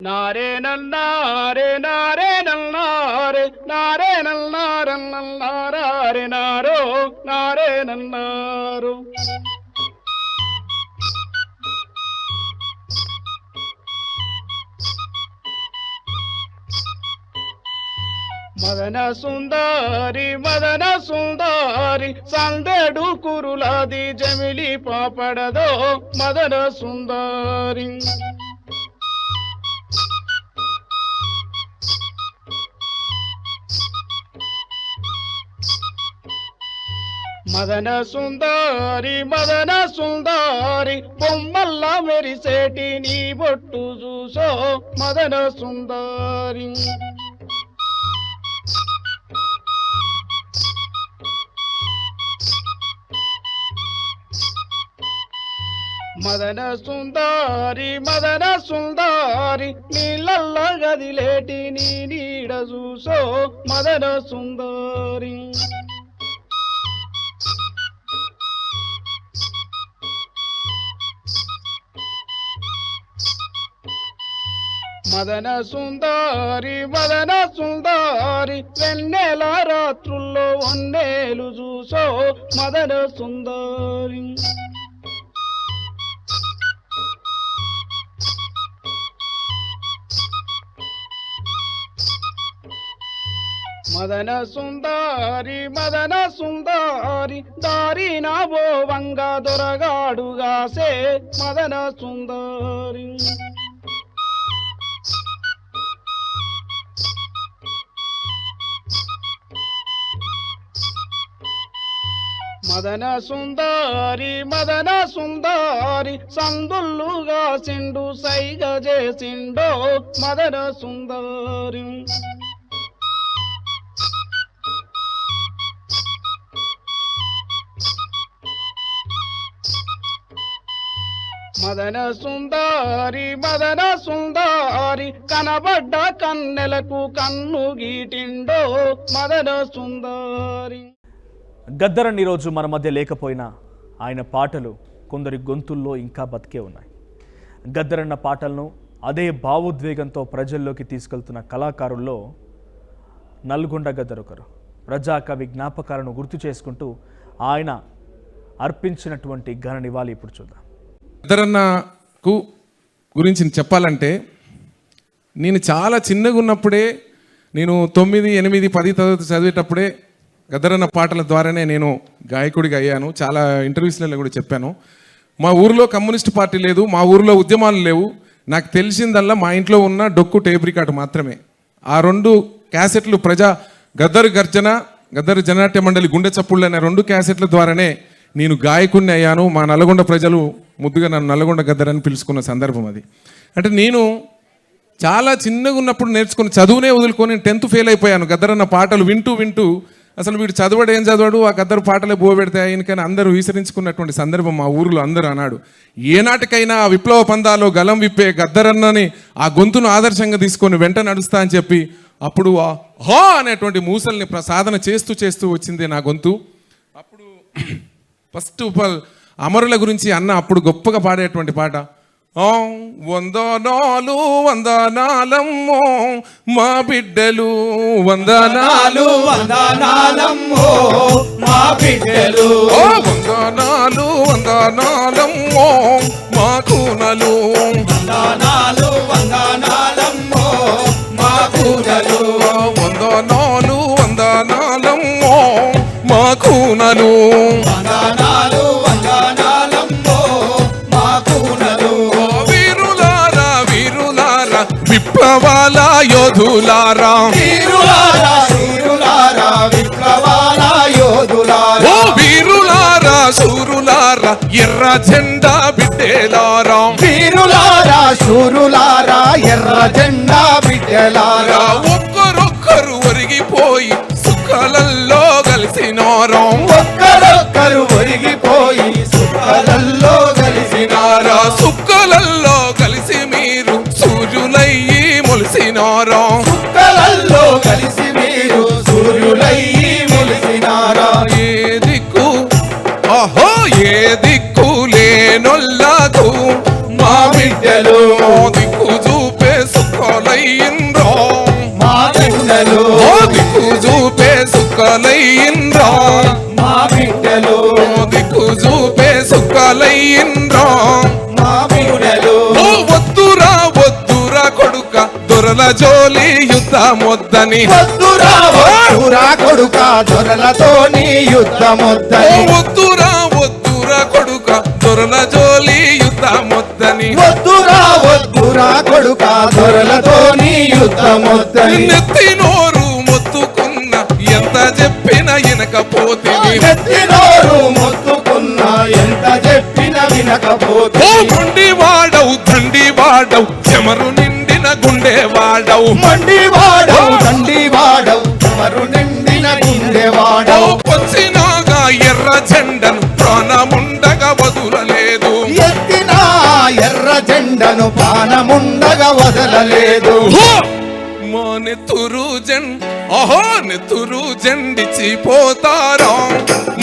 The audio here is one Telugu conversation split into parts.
నారే నల్లారే నారే నల్లారే నారే నల్లారన్నారే నారో నారే నల్లారు మదన సుందరి సందడు కురులాది జమిలి పాపడదో మదన సుందరి మదన సుందరి బొమ్మల్లా మెరిసేటి నీ బొట్టు చూసో మదన సుందరి మదన సుందరి నీళ్ళల్ల గదిలేటి నీ నీడ చూసో మదన సుందరి మదన సుందరి వెన్నెల రాత్రుల్లో వన్నేలు చూసో మదన సుందరి మదన సుందరి దారి నా బోవంగా దొరగాడుగాసే మదన సుందరి మదన సుందరి సందుల్లుగా సిండు సైగ చేసిండో మదన సుందరి మదన సుందరి కనబడ్డ కన్నెలకు కన్ను గీటిండో మదన సుందరి. గద్దరన్ ఈరోజు మన మధ్య లేకపోయినా ఆయన పాటలు కొందరి గొంతుల్లో ఇంకా బతికే ఉన్నాయి. గద్దరన్న పాటలను అదే భావోద్వేగంతో ప్రజల్లోకి తీసుకెళ్తున్న కళాకారుల్లో నల్గొండ గద్దర్ ఒకరు. ప్రజాకవి జ్ఞాపకాలను గుర్తు చేసుకుంటూ ఆయన అర్పించినటువంటి ఘన నివాళి ఇప్పుడు చూద్దాం. గద్దరన్నకు గురించి చెప్పాలంటే, నేను చాలా చిన్నగా ఉన్నప్పుడే, నేను 9, 8, 10 తరగతి చదివేటప్పుడే గద్దరన్న పాటల ద్వారానే నేను గాయకుడిగా అయ్యాను. చాలా ఇంటర్వ్యూస్లలో కూడా చెప్పాను. మా ఊరిలో కమ్యూనిస్ట్ పార్టీ లేదు, మా ఊరిలో ఉద్యమాలు లేవు. నాకు తెలిసిందల్లా మా ఇంట్లో ఉన్న డొక్కు టేప్ రికార్డు మాత్రమే. ఆ 2 క్యాసెట్లు గద్దరు గర్జన, గద్దరు జననాట్య మండలి గుండె చప్పుళ్ళు అనే 2 క్యాసెట్ల ద్వారానే నేను గాయకుడిని అయ్యాను. మా నల్గొండ ప్రజలు ముద్దుగా నన్ను నల్గొండ గద్దర్ అని పిలుచుకున్న సందర్భం అది. అంటే నేను చాలా చిన్నగా ఉన్నప్పుడు నేర్చుకుని చదువునే వదులుకొని 10th ఫెయిల్ అయిపోయాను. గద్దరన్న పాటలు వింటూ అసలు వీడు చదవడు, ఏం చదవడు, ఆ గద్దరు పాటలే బోబెడితే ఆయనకైనా అందరూ విసరించుకున్నటువంటి సందర్భం మా ఊరిలో అందరూ అన్నాడు. ఏనాటికైనా ఆ విప్లవ పందాలో గలం విప్పే గద్దరన్నని ఆ గొంతును ఆదర్శంగా తీసుకొని వెంట నడుస్తా అని చెప్పి అప్పుడు హా అనేటువంటి మూసల్ని సాధన చేస్తూ వచ్చింది నా గొంతు. అప్పుడు ఫస్ట్ ఆఫ్ ఆల్ అమరుల గురించి అన్న అప్పుడు గొప్పగా పాడేటువంటి పాట, వందనాలు వందనాలమ్మో మా బిడ్డలు, వందనాలు వందనాలమ్మో మా బిడ్డలు, వందనాలు వందనాలమ్మో మా కూనలు, వందనాలు వందనాలమ్మో మా కూనలు, వందనాలు వందనాలమ్మో మా కూనలు, వందనాలు వందనాలమ్మో మా కూనలు. వీరులారా విప్లవాల యోధులారా, వీరులారా విప్లవాల యోధులారా, వీరులారా శూరులారా ఎర్ర జెండా బిడ్డలారా, వీరులారా శూరులారా ఎర్ర జెండా బిడ్డలారా, ఒక్కరొక్కరు ఒరిగిపోయి సుఖాలలో కలిసినారా, ఒక్కరొక్కరు ఒరిగిపోయి సుఖాలలో కలిసినారా, సుఖాలలో కలిసి మీరు సూర్యులయ్యి మొలిసినారా, సుఖాలలో కలిసి మీరు సూర్యులయ్యి మొలిసినారా. ఏ దిక్కు ఆహో ఏ దిక్కు లేనొల్లకు మా బిడ్డలు దిక్కు చూపే సుఖ దొరలయ్యిండ్రా మా బిడ్డలు దిక్కు చూపే సుక్కలయ్యిండ్రా మా బిడ్డలు వద్దురా వద్దురా కొడుక దొరల జోలి యుద్ధమొద్దని వద్దురా వద్దురా కొడుక దొరలతోని యుద్ధమొద్దని వద్దురా వద్దురా కొడుక దొరల జోలి యుద్ధమొద్దని వద్దురా వద్దురా కొడుక దొరలతోని యుద్ధమొద్దని నెత్తి నోరు మొత్తుకున్న ఎంత చెప్పిన వినకపోతివి ఎత్తినోరు మొత్తుకున్నా ఎంత చెప్పిన వినకపోతే మొండి వాడవు దండి వాడవు చెమరు నిండిన గుండె వాడవు మండి వాడవు దండి వాడవు మరు నిండిన గుండె వాడవు వచ్చినాగా ఎర్ర జెండను ప్రాణముండగా వదులలేదు ఎత్తిన ఎర్ర జెండను పానముండగా వదలలేదు మా నెత్తురు ఓహో నెత్తురు జెండిచిపోతారా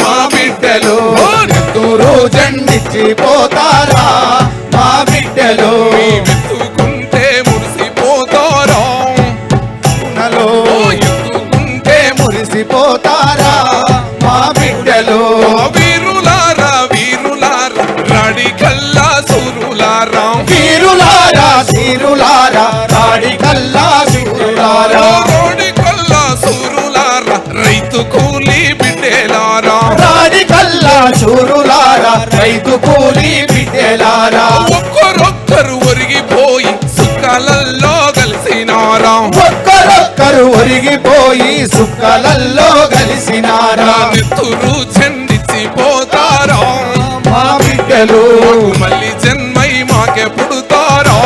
మా బిడ్డలు నెత్తురు జెండిచ్చిపోతారా మా బిడ్డలు ఎత్తుకుంటే మురిసిపోతారా నలో ఎత్తుకుంటే మురిసిపోతారా మా బిడ్డలు వీరులారా వీరులారా రాడి కల్లా సూరులారా వీరులారా సీరులారా రాడి కల్లా సీరులారా రోడి కల్లా సూరులారా రైతు కూలి బిడ్డేలారా రాడి కల్లా సూరులారా రైతు కూలి బిడ్డలారా ఒక్కరొక్కరు ఒరిగిపోయి సుఖాలలో కలిసినారా ఒక్కరొక్కరు ఒరిగిపోయి సుక్కలల్లో కలిసినారా నెత్తురు చెండిచ్చిపోతారా మా బిడ్డలు మళ్ళీ జన్మై మాకే పుడతారా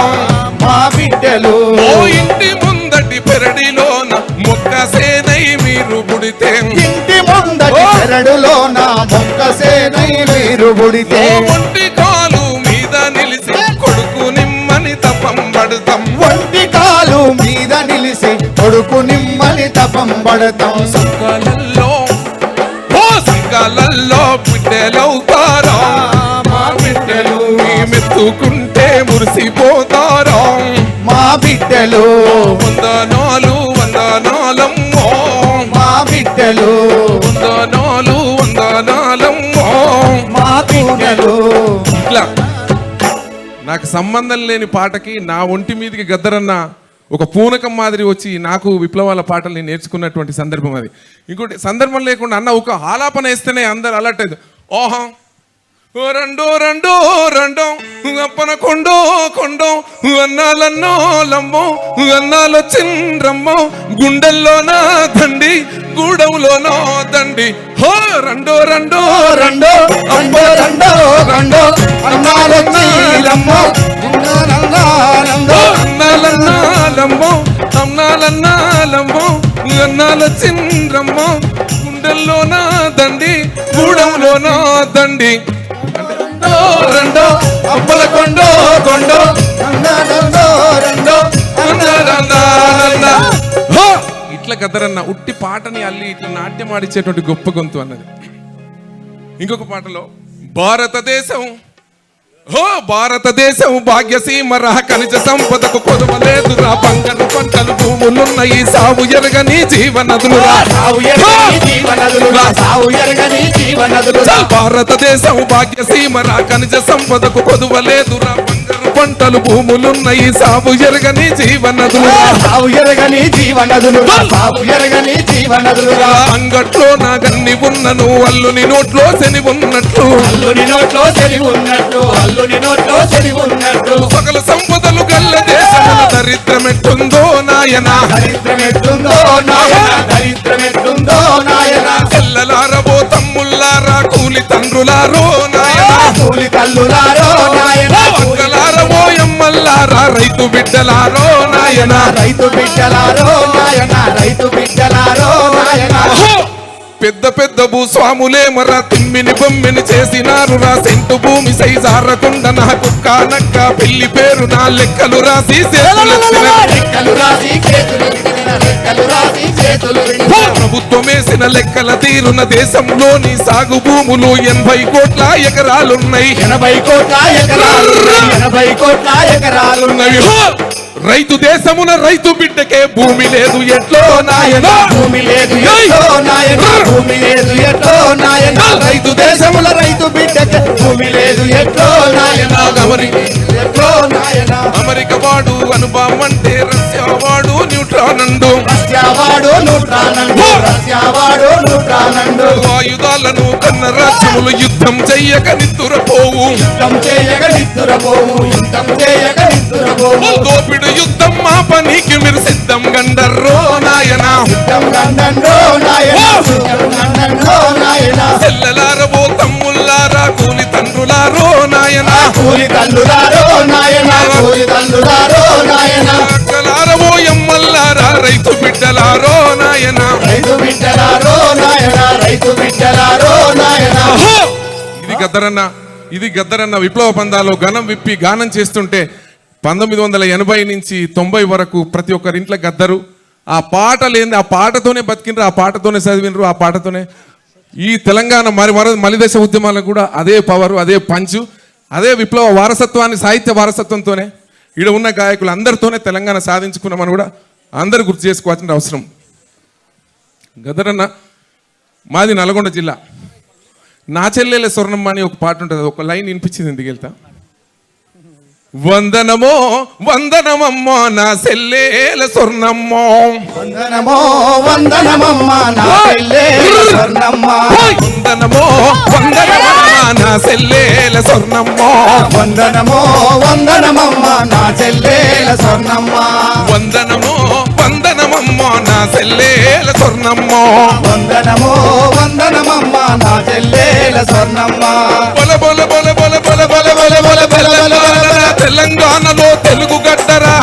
మా బిడ్డలు ఓ ఇంటి ముందటి పెరడిలోన మొక్క సేనై మీరు పుడితే ఇంటి ముందటి పెరడులో నా మొక్క సేనై మీరు బుడితే ఒంటి కాలు మీద నిలిసి కొడుకు నిమ్మని తపం పడతాం ఒంటి కాలు మీద నిలిసి కొడుకు నిమ్మని తపం పడతాం సంకాలల్లో సంకాలల్లో బిడ్డలవుతారా మా బిడ్డలు మెత్తుకుంటే మురిసిపోతారా మా బిడ్డలు వందనాలు వందనాలమ్మో మా బిడ్డలు వందనాలమ్మో మా బిడ్డలు ఇట్లా నాకు సంబంధం లేని పాటకి నా ఒంటి మీదకి గద్దరన్న ఒక పూనకం మాదిరి వచ్చి నాకు విప్లవాల పాటలు నేను నేర్చుకున్నటువంటి సందర్భం అది. ఇంకోటి సందర్భం లేకుండా అన్న ఒక ఆలాపన వేస్తేనే అందరు అలర్ట్ అయ్యారు. ఓహో ఓ రెండో రెండో రెండో అప్పన కొండో కొండో అన్నాలన్నో లంబో అన్నాలో చిన్రమ్మో గుండెల్లోనా దండి గూడవులోనో దండి హో రెండో రెండో రెండో రెండో రెండో రెండో అన్నాలమ్మో అన్నాలన్నాలమ్మో అన్నాలన్నాలమ్మో అన్నాల చిన్రమ్మో గుండెల్లోనా దండి గూడెంలోనా దండి రెండో అప్పల కొండో కొండో రెండో రెండో హో! ఇట్లా గదరన్న ఉట్టి పాటని అల్లి ఇట్లా నాట్యం ఆడిచ్చేటువంటి గొప్ప గొంతు అన్నది. ఇంకొక పాటలో భారతదేశం భారతదేశం భాగ్యసీమ రహ ఖనిజ సంపదకు కొదవలేదురా బంగారు పంటలు భూములున్నాయి సాగు ఎరగని జీవనదులురా భారతదేశం భాగ్యసీమ రహ ఖనిజ సంపదకు కొదవలేదురా బంగారు పంటలు భూములున్నాయి సాగు ఎరగని జీవనదులురా అంగట్లో నా గన్ని ఉన్నను అల్లుని నోట్లో శని ఉన్నట్లు సకల సంపదలు గల్ల దేశమున దరిద్రమెట్టుందో నాయనా చెల్లలారబో తమ్ముల్లారా కూలి తండ్రులారో నాయనా అక్కలారబో ఎమ్మల్లారా రైతు బిడ్డలారో నాయనా పెద్ద పెద్ద భూస్వాములే మరా తిమ్మిని బొమ్మిని చేసినారు రా సెంటు భూమి సైజారకుండా నా కుక్క నక్క పెళ్లి పేరు నా లెక్కలు రాసి ప్రభుత్వం వేసిన లెక్కల తీరున దేశంలోని సాగు భూములు 80 కోట్ల ఎకరాలున్నాయి 80 కోట్ల ఎకరాలున్నాయి రైతు దేశమున రైతు బిడ్డకే భూమి లేదు ఎట్లో నాయన, భూమి లేదు ఎట్లో నాయన, భూమి లేదు ఎట్లో నాయన, రైతు దేశముల రైతు బిడ్డకే భూమి లేదు ఎట్లో నాయన, ఎట్లో నాయన. అమెరికా వాడు అనుభవమంటే రష్యా వాడు న్యూట్రానండు, రష్యా వాడు న్యూట్రానండు, రష్యా వాడు న్యూట్రానండు. ఆయుధాలను కన్న రాజ్యములు యుద్ధం చెయ్యక నిద్దురపోవు, యుద్ధం చేయక నిద్దురపోవు, యుద్ధం చేయక నిద్దురపోవు. దోపిడు యుద్ధం మా పనికి మీరు సిద్ధం గండర్రో నాయన, సిద్ధం గండండో నాయన, సిద్ధం గండండో నాయన. చెల్లెలారవో తమ్ముళ్ళారా కూలి తండ్రులారో నాయన, కూలి తల్లులారో నాయన, కూలి తల్లులారో నాయన. అక్కలారవో ఎమ్మల్లారా రైతు బిడ్డలారో నాయన. రైతు బిడ్డలారో నాయన, రైతు బిడ్డలారో నాయన. ఇది గద్దరన్న విప్లవ పందాలో గణం విప్పి గానం చేస్తుంటే 1980 నుంచి 90 వరకు ప్రతి ఒక్కరింట్లో గద్దరు. ఆ పాట లేని, ఆ పాటతోనే బతికినరు, ఆ పాటతోనే చదివినరు, ఆ పాటతోనే ఈ తెలంగాణ మలిదశ ఉద్యమాలకు కూడా అదే పవరు, అదే పంచు, అదే విప్లవ వారసత్వాన్ని, సాహిత్య వారసత్వంతోనే ఈడ ఉన్న గాయకులు అందరితోనే తెలంగాణ సాధించుకున్నామని కూడా అందరు గుర్తు చేసుకోవాల్సిన అవసరం. గద్దరన్న మాది నల్గొండ జిల్లా. నా చెల్లెల స్వర్ణమ్మ అని ఒక పాట ఉంటుంది, ఒక లైన్ వినిపించింది, ఎందుకు వెళ్తా. వందనమో వందనమమ్మో నా సెల్లేల స్వర్ణమ్మో, వందనమో వందనమమ్మ నా చెల్లేల స్వర్ణమ్మ, వందనమో వందనమమ్మ నా సెల్లేల స్వర్ణమ్మో, వందనమో వందనమమ్మ నా చెల్లేల స్వర్ణమ్మ, వందనమో వందనమమ్మో నా సెల్లేల స్వర్ణమ్మో, వందనమో వందనమమ్మ నా చెల్లేల స్వర్ణమ్మ. బొల బొల బొల బొల బొల బొల బొల బొల బొల తెలంగాణలో తెలుగు గడ్డరా,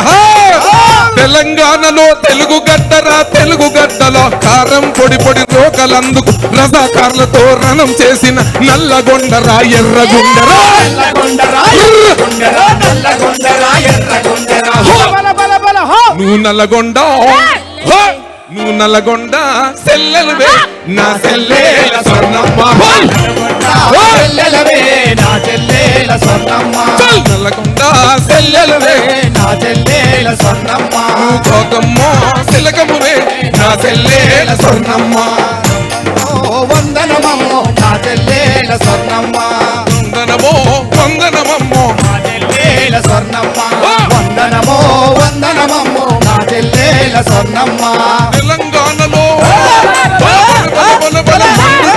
తెలంగాణలో తెలుగు గడ్డరా, తెలుగు గడ్డలో కారం పొడి పొడి రోకలందుకు రజాకార్లతో రణం చేసిన నల్లగొండరా ఎర్రగొండరా, నువ్వు నల్లగొండ, నువ్వు నల్లగొండ సెల్లెలువే నా సెల్లేల స్వర్ణమ్మ, చెల్లెలవే నా చెల్లేల స్వర్ణమ్మ, నల్లగొండ సెల్లెలువే నా చెల్లేల స్వర్ణమ్మ, కోకమ్మో సిలకమువే నా సెల్లేల స్వర్ణమ్మ, వందనమమ్మో నా చెల్లేల స్వర్ణమ్మ, వందనమో వందనమమ్మో నా చెల్లేల స్వర్ణమ్మ, వందనమో వందనమమ్మో నా చెల్లేల స్వర్ణమ్మ.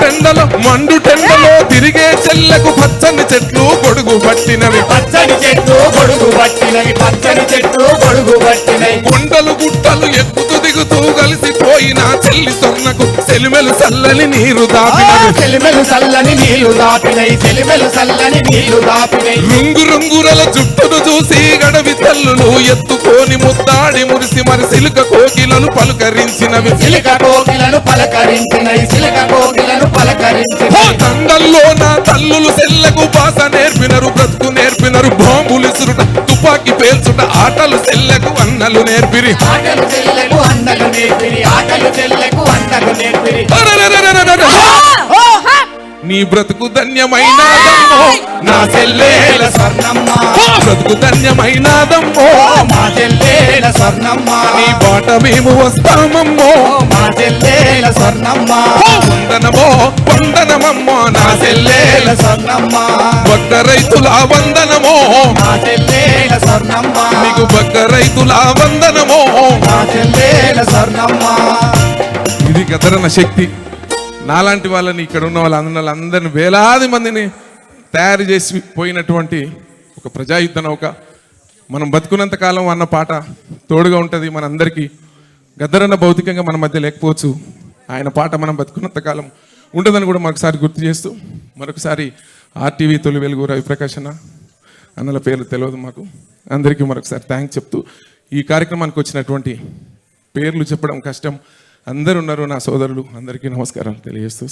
తెలంగాణలో మండు టెండలో తిరిగే చెల్లకు పచ్చని చెట్లు గొడుగు పట్టినవి, పచ్చని చెట్టు గొడుగు పట్టినవి, పచ్చని చెట్టు గొడుగు పట్టినవి. కొండలు గుట్టలు ఎక్కుతూ దిగుతూ కలిసిపోయిన చెల్లి సొన్నకు సెలిమెలు చల్లని నీరు దాపినవి, చెలిమెలు చల్లని నీళ్లు దాపినై, చెలిమెలు చల్లని నీళ్లు దాపినై. రుంగు రుంగురల జుట్టును చూసి గడవి తల్లులు ఎత్తుకొని ముద్దాడి మురిసి మరి సిలుక కోకిలను పలుకరించినవి, సిలిక కోకిలను పలకరించినై, సిలిక కోకిలను పలకరించినై. తండల్లో నా తల్లులు సెల్లకు భాష నేర్పినరు, బ్రతుకు నేర్పినరు, బాంబులు ఇసురుట తుపాకి పేల్చుట ఆటలు సెల్లకు అన్నలు నేర్పిరి, ఆటలు చెల్లకు అన్నలు నేర్పిరి, ఆటలు చెల్లకు అన్నలు నేర్పిరి. నీ బ్రతుకు ధన్యమైనాదమ్మో నా సెల్లేల స్వర్ణమ్మ, బ్రతుకు ధన్యమైనాదమ్మో మా చెల్లేల స్వర్ణమ్మ, నీ బాట మేము వస్తామమ్మో మా చెల్లేల స్వర్ణమ్మ, వందనమో వందనమమ్మో నా సెల్లేల స్వర్ణమ్మ, బక్క రైతుల వందనమో మా చెల్లేల స్వర్ణమ్మ, నీకు బక్క రైతుల వందనమో. మా చెల్లేల స్వర్ణమ్మ. ఇది గద్దరన్న శక్తి. నాలాంటి వాళ్ళని, ఇక్కడ ఉన్న వాళ్ళందరినీ వేలాది మందిని తయారు చేసి పోయినటువంటి ఒక ప్రజాయుద్ధ నౌక. మనం బతుకున్నంత కాలం అన్న పాట తోడుగా ఉంటుంది మనందరికీ. గద్దరన్న భౌతికంగా మన మధ్య లేకపోవచ్చు, ఆయన పాట మనం బతుకున్నంత కాలం ఉంటుందని కూడా మరొకసారి గుర్తు చేస్తూ, మరొకసారి RTV తొలి వెలుగు రవిప్రకాష్ అన్నల పేర్లు తెలియదు మాకు, అందరికీ మరొకసారి థ్యాంక్స్ చెప్తూ, ఈ కార్యక్రమానికి వచ్చినటువంటి పేర్లు చెప్పడం కష్టం, అందరు ఉన్నారు నా సోదరులు, అందరికీ నమస్కారాలు తెలియజేస్తూ.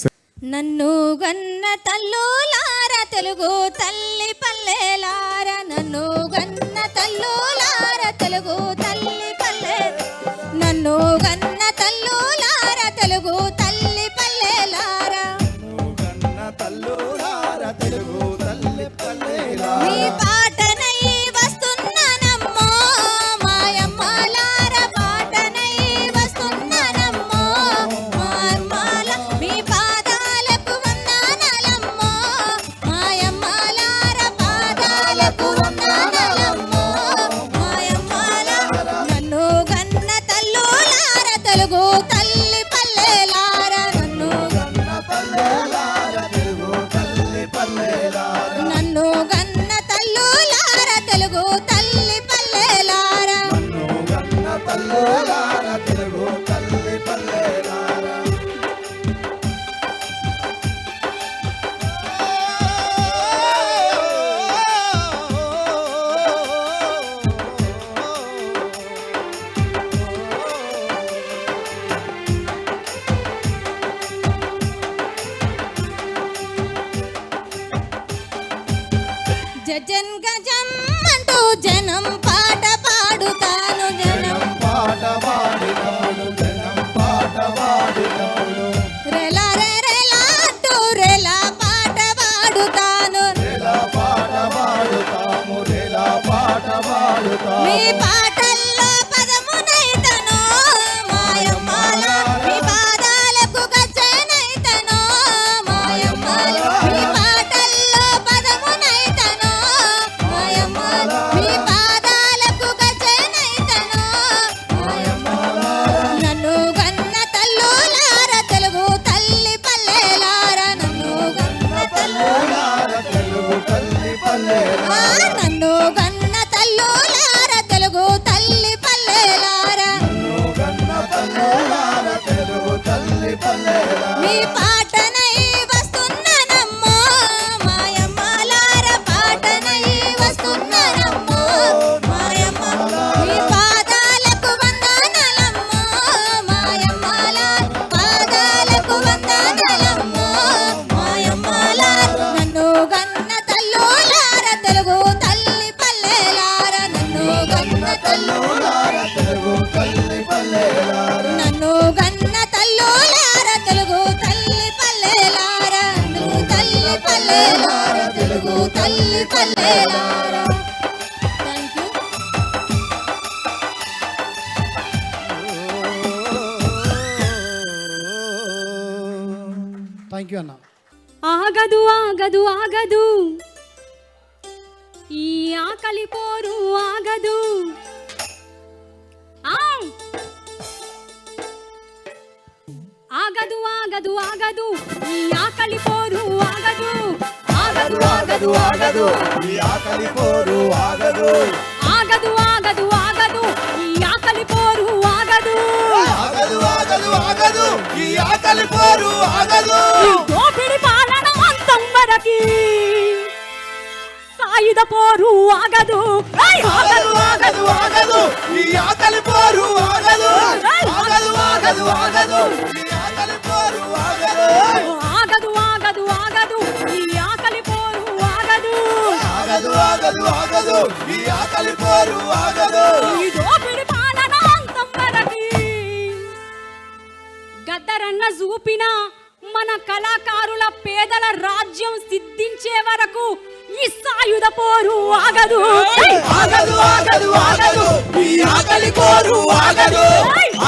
నన్ను గన్న తల్లులార తెలుగు తల్లి పల్లెలార, నన్ను గన్న తల్లులార తెలుగు తల్లి పల్లె, నన్ను గన్న తల్లులార తెలుగు తల్లి పల్లెలార, మీ పాటనై వస్తున్నానమ్మో మాయ మీ పాటనై వస్తున్నానమ్మో మాయమ్మలార పాటనై వస్తున్నానమ్మో మాయమ్మ మీ పాదాలకు వందనాలమ్మో మాయమ్మలార పాదాలకు వందనాలమ్మో మాయమ్మలార నన్ను గన్న తల్లులార తెలుగు తల్లి పల్లెలార నన్ను గన్న తల్లులార తెలుగు తల్లి పల్లెలార నన్ను గన్న తల్లులార తెలుగు తల్లి పల్లెలార తెలుగు తల్లి పల్లెలార తెలుగు తల్లి పల్లెలార. Thank you. థ్యాంక్ యూ అన్న. ఆగదు ఆగదు ఆగదు ఈ ఆకలి పోరు ఆగదు. ఆగదు ఆగదు ఆగదు ఈ ఆకలి పోరు ఆగదు. ఆగదు ఆగదు ఆగదు ఈ ఆకలి పోరు ఆగదు. ఆగదు ఆగదు ఆగదు ఈ ఆకలి పోరు ఆగదు. ఆగదు ఆగదు ఆగదు ఈ ఆకలి పోరు ఆగదు. ఈ దోపిడి పాలన అంతం వరకి సాయుధ పోరు ఆగదు. ఆగదు ఆగదు ఆగదు ఈ ఆకలి పోరు ఆగదు. ఆగదు ఆగదు ఆగదు ఈ ఆకలి పోరు ఆగదు. ఆగదు ఆగదు ఆగదు ఈ ఆకలి పోరు ఆగదు. ఆగదు ఆగదు ఆగదు ఈ ఆకలి పోరు ఆగదు. ఈ దోపిడి పాలన అంతం వరకి గద్దరన్న చూపిన మన కళాకారుల పేదల రాజ్యం సిద్ధించే వరకు ఈ సాయుధ పోరు ఆగదు. ఆగదు ఆగదు ఆగదు ఈ ఆకలి పోరు ఆగదు.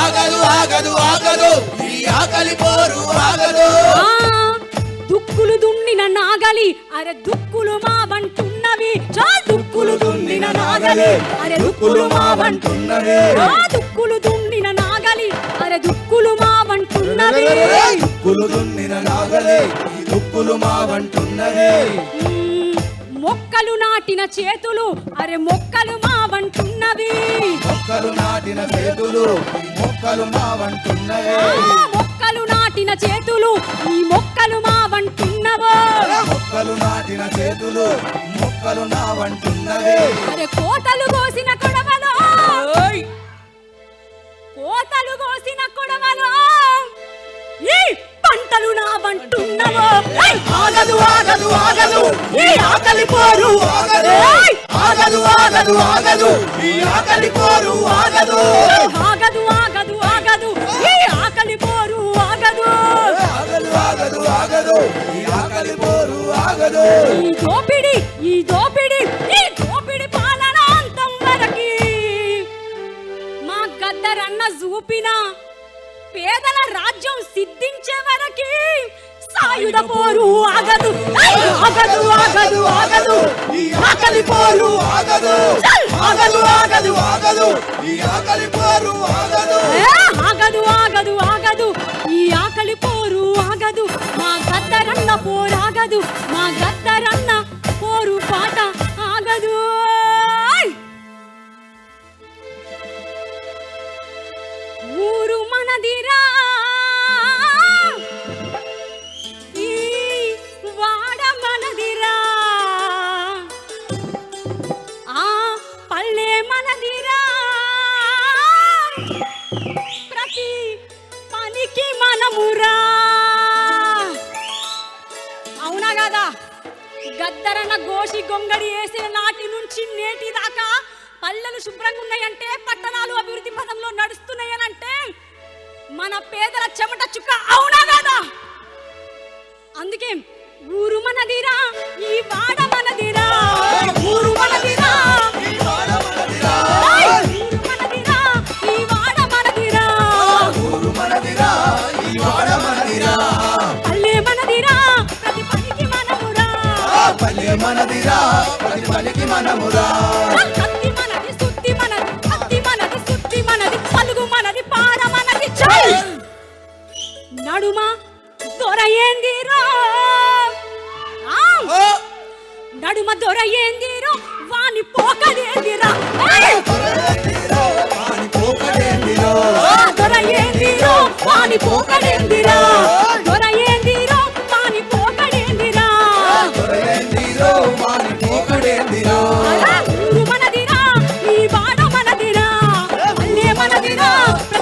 ఆగదు ఆగదు ఆగదు ఈ ఆకలి పోరు ఆగదు. ఆ, దుక్కులు దున్నిన నాగలి అరే దుక్కులు మా వంటున్నవి. దుక్కులు దున్నిన నాగలి అరే దుక్కులు మా వంటున్నవి. దుక్కులు దున్నిన నాగలి అరే దుక్కులు మా వంటున్నవి. దుక్కులు దున్నిన నాగలి దుక్కులు మా వంటున్నవి. మొక్కలు నాటిన చేతులు అరే మొక్కలు మా వంటున్నవి. మొక్కలు నాటిన చేతులు మొక్కలు మా వంటున్నవి. మొక్కలు నాటిన చేతులు ఈ మొక్కలు మా వంటున్నవో. మొక్కలు నాటిన చేతులు మొక్కలు నా వంటున్నవి. అరే కోతలు కోసిన కొడవలో కోతలు కోసిన కొడవలో ఈ పంటలు నా వంటున్నవో. ఆగదు ఆగదు ఆగదు ఈ ఆకలి పోరు ఆగదు. ఆగదు ఆగదు ఆగదు ఈ ఆకలి పోరు ఆగదు. ఆగదు ఆగదు ఆగదు ఈ ఆకలి పోరు ఆగదు. ఆగదు ఆగదు ఆగదు ఈ ఆకలి పోరు ఆగదు. ఈ దోపిడి ఈ దోపిడి ఈ దోపిడి పాలన అంతం వరకి మా గద్దరన్న చూపిన పేదల రాజ్యం సిద్ధించే వరకి సాయుధ పోరు ఆగదు. ఆగదు ఆగదు ఆగదు ఈ ఆకలి పోరు ఆగదు. ఆగదు ఆగదు ఆగదు ఈ ఆకలి పోరు ఆగదు. ఆగదు ఆగదు ఆగదు ఈ ఆకలి పోరు ఆగదు. మా గద్దరన్న పోరాగదు. మా గద్దరన్న పోరు పాట ఆగదు. ఊరు మనదిరా ఈ వాడ మనదిరా ఆ పల్లె మనదిరా ప్రతి పనికి మనమురా. అవునా కదా? గద్దరన్న గోషి గొంగడి వేసిన నాటి నుంచి నేటి దాకా పల్లెలు శుభ్రంగా ఉన్నాయంటే, పట్టణాలు అభివృద్ధి పథంలో నడుస్తున్నాయనంటే మన పేదల చెమట చుక్క. అవునా కదా? అందుకే ఊరు మనదిరా ఈ వాడ మనదిరా. ఊరు మనదిరా ఈ వాడ మనదిరా. ఊరు మనదిరా ఈ వాడ మనదిరా. ఊరు మనదిరా ఈ వాడ మనదిరా. పల్లె మనదిరా ప్రతి పనికి మనమురా. పల్లె మనదిరా ప్రతి పనికి మనమురా. కత్తి మనది సుత్తి మనది కత్తి మనది సుత్తి మనది పలుగు మనది పాడ మనది. చై నడుమ దొరయేందిరో నడుమ దొరయేందిరో వాని పోకదేందిరా. వాని పోకడేందిరో దొరయేందిరో వాని పోకదేందిరా. దొరయేందిరో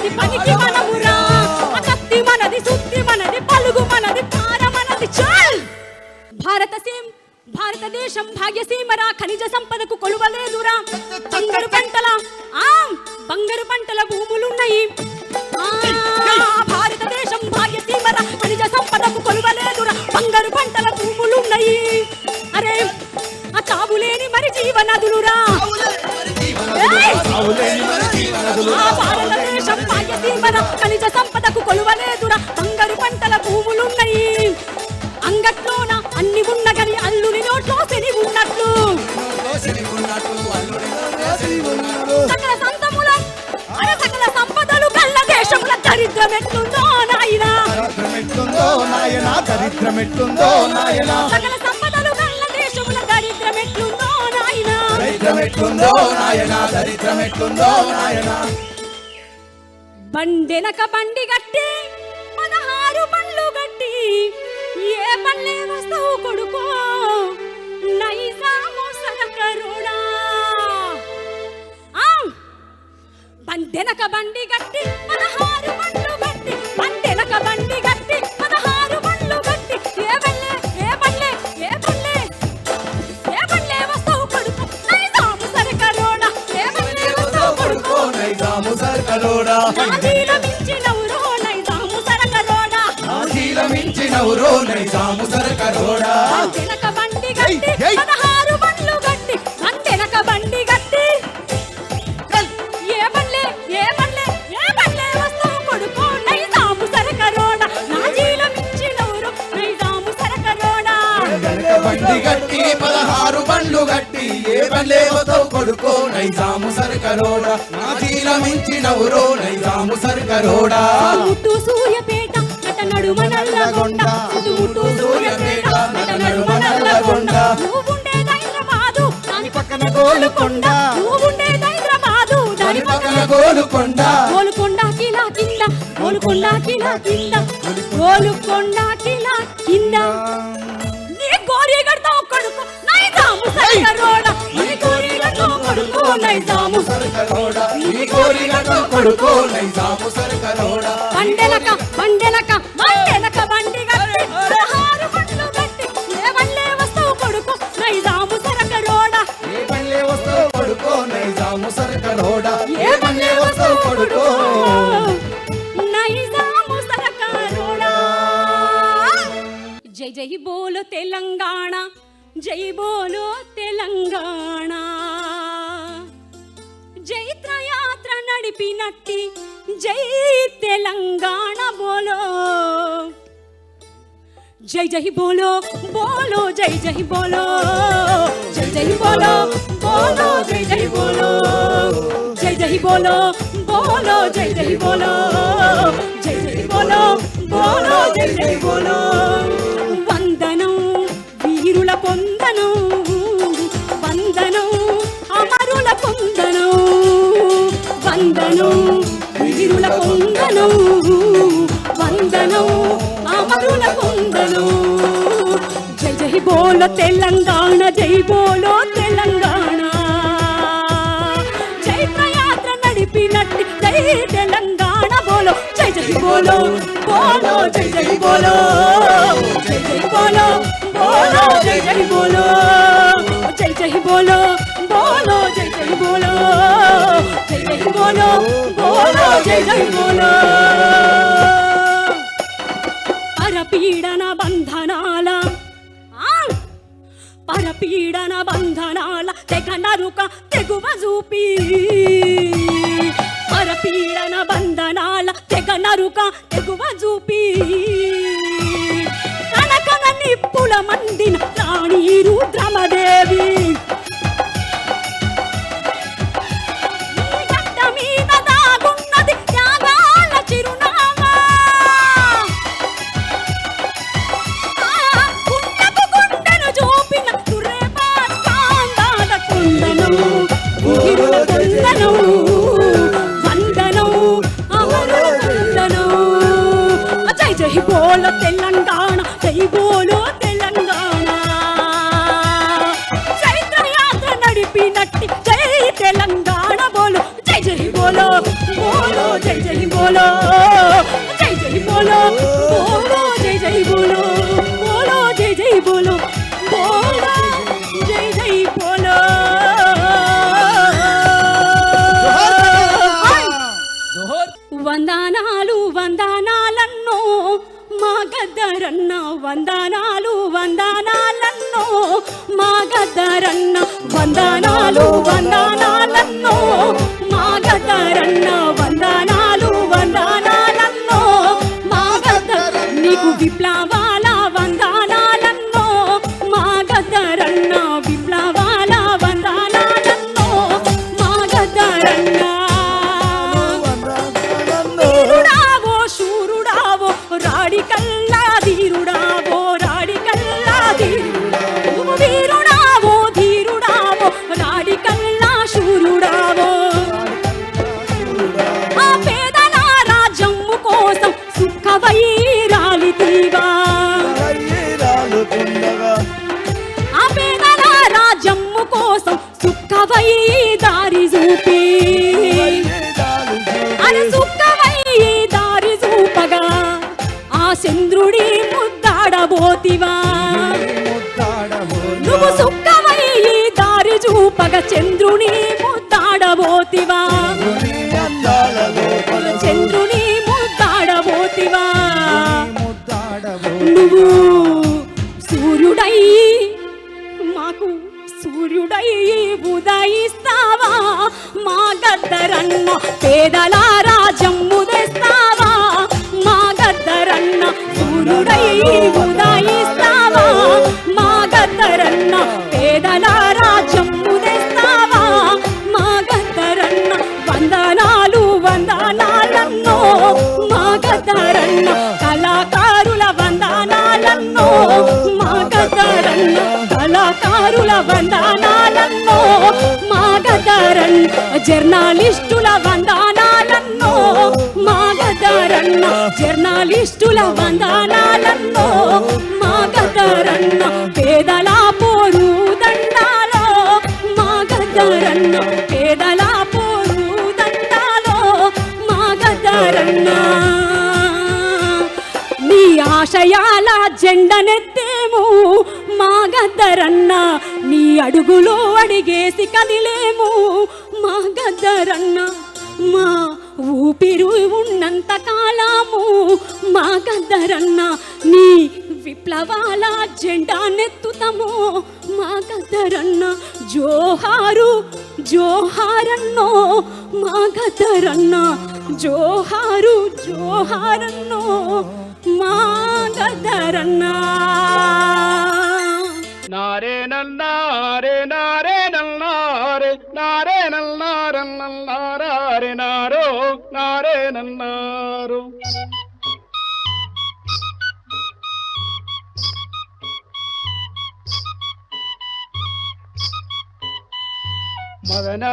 మనది పనికి మనమురా కత్తి మనది సుత్తి మనది పలుగు మనది పార మనది చల్ భారతదేశం భాగ్యసీమరా ఖనిజ సంపదకు కొలువలేదురా బంగారు పంటల భూములున్నాయి భారతదేశం భాగ్యసీమరా ఖనిజ సంపదకు కొలువలేదురా బంగారు పంటల భూములున్నాయి అరే ఆ తావులేని మరి జీవనదులురా భారతదేశం భాగ్యసీమరా ఖనిజ సంపదకు కొలువలేదురా బంగారు పంటల భూములున్నాయి అంగట్లోన అన్ని ఉన్నగని అల్లుని నోట్లో శని ఉన్నట్లు సకల సంపదలు కళ్ళ దేశముల దరిద్రమెట్లుందో నాయనా సకల సంపదలు కళ్ళ దేశముల దరిద్రమెట్లుందో నాయనా బండెనక బండి గట్టి 16 బండ్లు గట్టి ఏ పల్లె వస్తావు కొడుకో నైజాము సరకరుడా బండెనక బండి గట్టి 16 బండ్లు గట్టి బండెనక బండి గట్టి 16 బండ్లు గట్టి ఏ పల్లె వస్తావు కొడుకో నైజాము సరకరుడా ఏ పల్లె వస్తావు కొడుకో నైజాము సరకరుడా మించినవురో నైజాము సరకరుడా వెనక బండి గట్టి 16 బండ్లు గట్టి వెనక బండి గట్టి ఏ పల్లె వస్తావు కొడుకో నైజాము సరకరుడా నా జీల మించినవురో నైజాము సరకరుడా వెనక బండి గట్టి 16 బండ్లు గట్టి ఏ పల్లె వస్తావు కొడుకో నైజాము సరకరుడా నా జీల మించినవురో నైజాము సరకరుడా ముట్టు సూర్యపేట నడుమ నల్లగొండ ముట్టు సూర్యపేట నడుమ నల్లగొండ నువ్వుండేది హైదరాబాదు దాని పక్కన గోలుకొండ నువ్వుండేది హైదరాబాదు దాని పక్కన గోలుకొండ కిలా కింద గోలుకొండ కిలా కింద నీ గోరి గడతావు కొడుకు నైజాము సరకరుడా నీ గోరి గడతావు కొడుకు నైజాము సరకరుడా నీ గోరి గడతావు కొడుకు నైజాము సరకరుడా బండి గట్టి 16 బండ్లు గట్టి ఏ పల్లె వస్తావు కొడుకు నైజాము సరకరుడా ఏ పల్లె వస్తావు కొడుకు నైజాము సరకరుడా ఏ పల్లె వస్తావు కొడుకు నైజాము సరకరుడా జై జై బోలో తెలంగాణ జై బోలో తెలంగాణ జైత్రయాత్ర నడిపినట్టి జై తెలంగాణ బోలో జై జై బోలో జై జై బోలో జై జై బోలో జై జై బోలో జై జై బోలో జై జై బోలో జై జై బోలో జై జై బోలో వందనం వీరుల పొందనం వందనం అమరుల పొందనం వందనం వీరుల పొందనం వందనం అమరుల పొందనం జై జై బోలో తెలంగాణ జై బోలో తెలంగాణ చైత్రయాత్ర నడిపినట్టి జై తెలంగాణ బోలో జై జై బోలో జై జై బోలో జై జై బోలో జై జై బోలో జై జై బోలో జై జై బోలో జై జై బోలో జై జై బోలో పరపీడన బంధనాల తెగ నరుక తెగువ చూపి పరపీడన బంధనాల తెగ నరుక తెగువ చూపి కనకన నిప్పుల మందిన రాణి రుద్రమదేవి గడ్డ మీద దాగున్నది త్యాగాల చిరునామా గుండెను చూపిన దురేపాందాల కుందనం వీరుల కుందనం వందనం అమరుల కుందనం జై జై బోలో తెలంగాణ జై బోలో తెలంగాణ చైత్రయాత్ర నడిపినట్టి జై తెలంగాణ బోలో జై జై బోలో జై జై బోలో జై జై బోలో బోలో జై జై బోలో బోలో జై జై బోలో బోలో జై జై బోలో వందనాలు వందనాలన్నో మా గద్దరన్న వందనాలు వందనాలన్నో మా గద్దరన్న వందనాలు వందనాలన్నో మా గద్దరన్న వందనాలు వందనాలన్నో మా గద్దర నీకు విప్లవాల వందనాలన్నో మా గద్దరన్న విప్లవాల వందనాలన్నో మా గద్దరన్న వీరుడావో శూరుడావో రాడికల్లా ధీరుడావో రాడికల్లా ధీరుడావో వీరుడావో ధీరుడావో రాడికల్లా శూరుడావో ఆ పేదల రాజ్యము కోసం సుఖవై రాలితీవా ఆ పేదల రాజ్యము కోసం సుఖవై దారి చూపి అరే సుఖవై దారి చూపగా ఆ చంద్రుడి ముద్దాడబోతివా నువ్వు సుఖవై దారి చూపగా చంద్రుని ముద్దాడబోతివా చంద్రుని ముద్దాడబోతివా నువ్వు సూర్యుడై మాకు సూర్యుడై ఉదయిస్తావా మా గద్దరన్న పేదల రాజ్యము తెస్తావా మా గద్దరన్న సూర్యుడై ఉదయిస్తావా మా గద్దరన్న పేదల రాజ్యము తెస్తావా మా గద్దరన్న వందనాలు వందనాలన్నో మా గద్దరన్న కళాకారుల వందనాలన్నో మా గద్దరన్న కళాకారుల వందనాలన్నో మా గద్దరన్న జర్నలిస్టుల వందనాలన్నో మా గద్దరన్న జర్నలిస్టుల వందనాలన్నో మా గద్దరన్న పేదల పోరు దండాలో మా గద్దరన్న పేదల పోరు దండాలో మా గద్దరన్న నీ ఆశయాల జెండనెత్తేము మా గద్దరన్న నీ అడుగులో అడిగేసి కదిలేము మా గద్దరన్న మా ఊపిరి ఉన్నంత కాలము మా గద్దరన్న నీ విప్లవాల జెండా నెత్తుతాము మా గద్దరన్న జోహారు జోహారన్నో మా గద్దరన్న జోహారు జోహారన్నో మా గద్దరన్న నారే నల్లారే నారే నల్లారే నారే నల్లారన్నారే నారో నారే నల్లారు మదన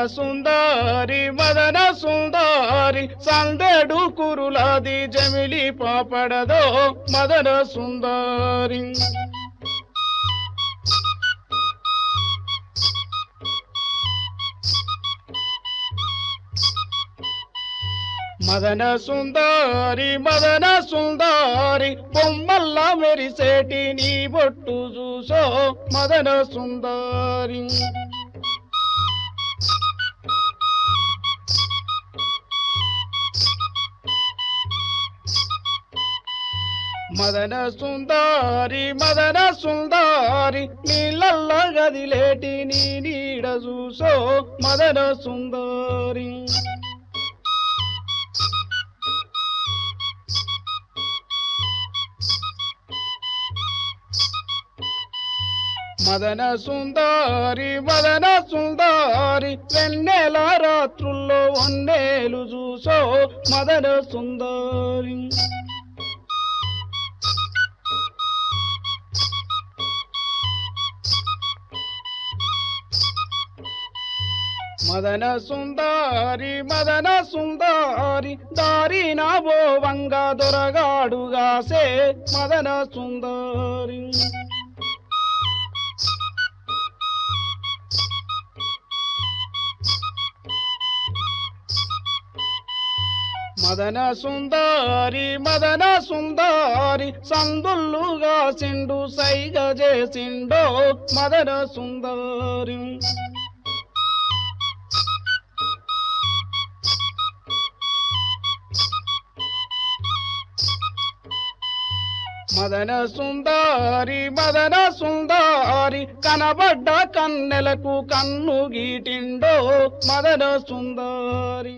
సుందరి సందెడు కురులాది జమిలి పాపడదో మదన సుందరి మదన సుందరి బొమ్మల్లా మెరిసేటి నీ బొట్టు చూసో మదన సుందరి మదన సుందరి నీళ్ళల్ల గదిలేటి నీ నీడ చూసో మదన సుందరి మదన సుందరి వెన్నెల రాత్రుల్లో వన్నేలు చూసో మదన సుందరి మదన సుందరి దారి నా బోవంగా దొరగాడుగాసే మదన సుందరి మదన సుందరి సందుల్లుగా సిండు సైగ చేసిండో మదన సుందరి మదన సుందరి కనబడ్డ కన్నెలకు కన్ను గీటిండో మదన సుందరి